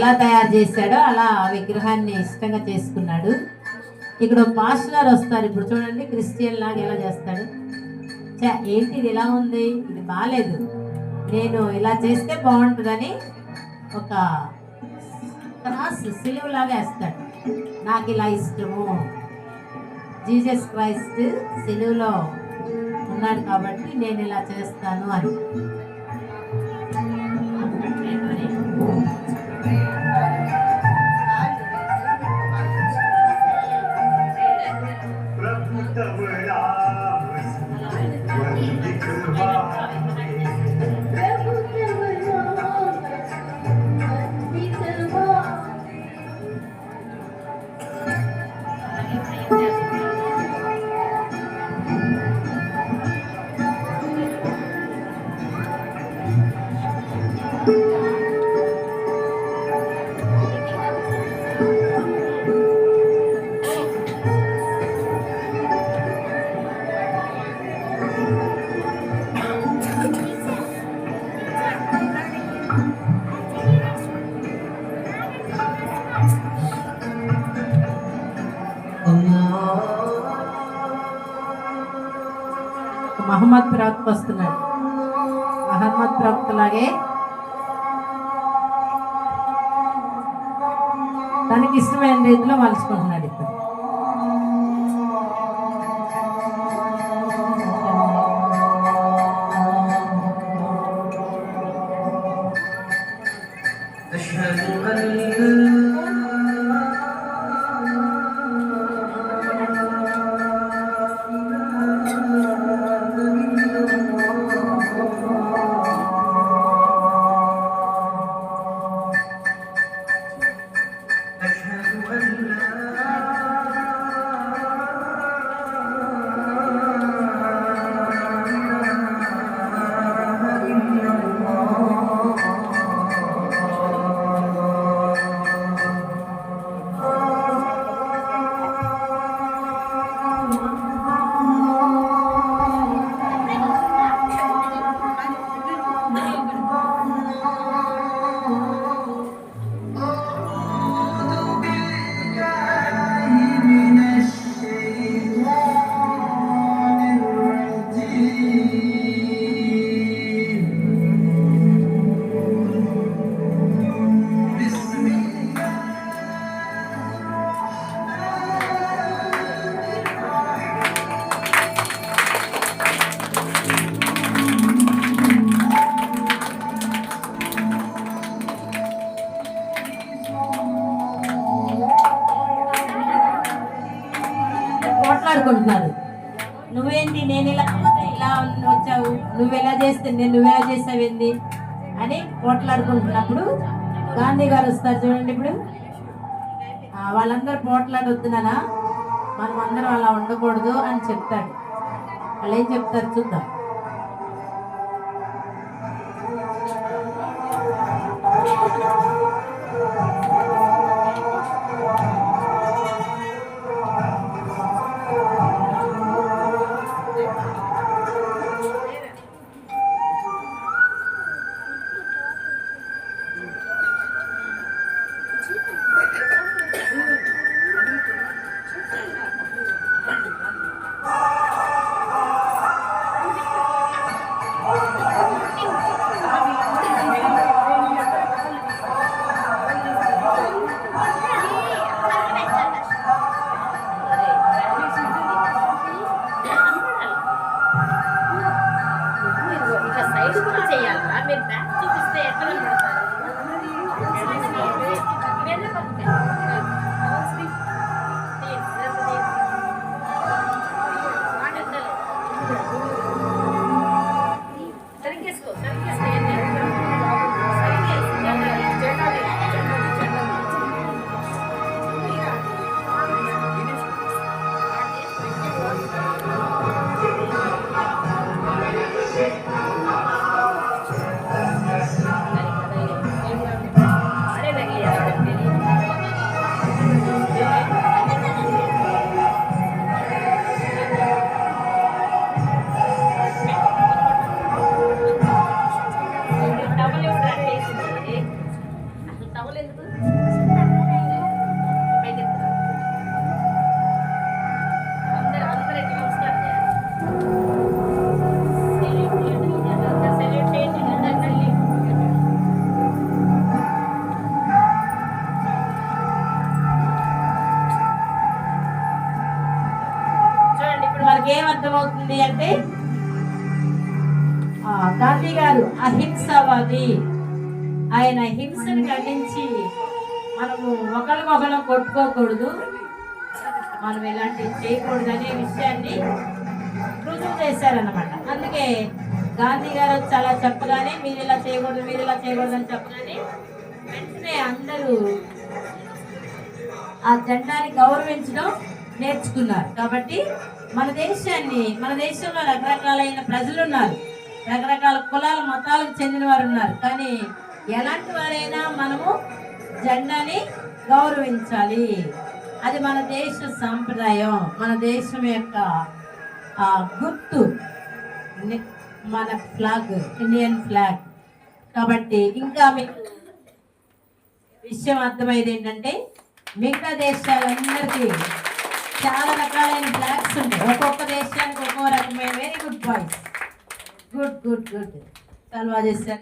ఎలా తయారు చేశాడో అలా ఆ విగ్రహాన్ని ఇష్టంగా చేసుకున్నాడు. ఇక్కడ పాస్టర్ గారు వస్తారు. ఇప్పుడు చూడండి, క్రిస్టియన్ లాగా ఎలా చేస్తాడు. ఏంటి ఇది ఇలా ఉంది, ఇది బాగాలేదు, నేను ఇలా చేస్తే బాగుంటుందని ఒక క్రాస్ సిలువలాగా వేస్తాడు. నాకు ఇలా ఇష్టము, జీసస్ క్రైస్ట్ సిలువలో ఉన్నాడు కాబట్టి నేను ఇలా చేస్తాను అని. మహమ్మద్ ప్రవక్త వస్తున్నాడు. మహమ్మద్ ప్రవక్త లాగే తనకి ఇష్టమైన రీతిలో మలుచుకుంటున్నాడు. ఇప్పుడు మాట్లాడుకుంటున్నారు. నువ్వేంటి, నేను ఇలా వచ్చావు, నువ్వెలా చేస్తే నువ్వెలా చేసావేంది అని పోట్లాడుకుంటున్నప్పుడు గాంధీ గారు వస్తారు. చూడండి, ఇప్పుడు వాళ్ళందరూ పోట్లాడొద్దునా, మనం అందరం అలా ఉండకూడదు అని చెప్తాడు. వాళ్ళు ఏం చెప్తారు చూద్దాం. వాళ్ళకి ఏమర్థమవుతుంది అంటే గాంధీ గారు అహింసవాది. ఆయన హింసను ఖండించి మనము ఒకరికొకరు కొట్టుకోకూడదు, మనం ఇలాంటివి చేయకూడదు అనే విషయాన్ని రుజువు చేశారన్నమాట. అందుకే గాంధీ గారు చాలా చెప్పగానే మీరు ఇలా చేయకూడదు, మీరు ఇలా చేయకూడదు అని చెప్పగానే వెంటనే అందరూ ఆ జెండాని గౌరవించడం నేర్చుకున్నారు. కాబట్టి మన దేశంలో రకరకాలైన ప్రజలు ఉన్నారు, రకరకాల కులాల మతాలకు చెందిన వారు ఉన్నారు. కానీ ఎలాంటి వారైనా మనము జెండాని గౌరవించాలి. అది మన దేశ సాంప్రదాయం, మన దేశం యొక్క గుర్తు, మన ఫ్లాగ్, ఇండియన్ ఫ్లాగ్. కాబట్టి ఇంకా మీకు విషయం అర్థమైంది ఏంటంటే మిగతా దేశాలందరికీ చాలా రకాలైన ఫ్లాగ్స్ ఉంటాయి, ఒక్కొక్క దేశానికి ఒక్కో రకమైన. Very good boys, good good good, చాలా బాగా చేశారు.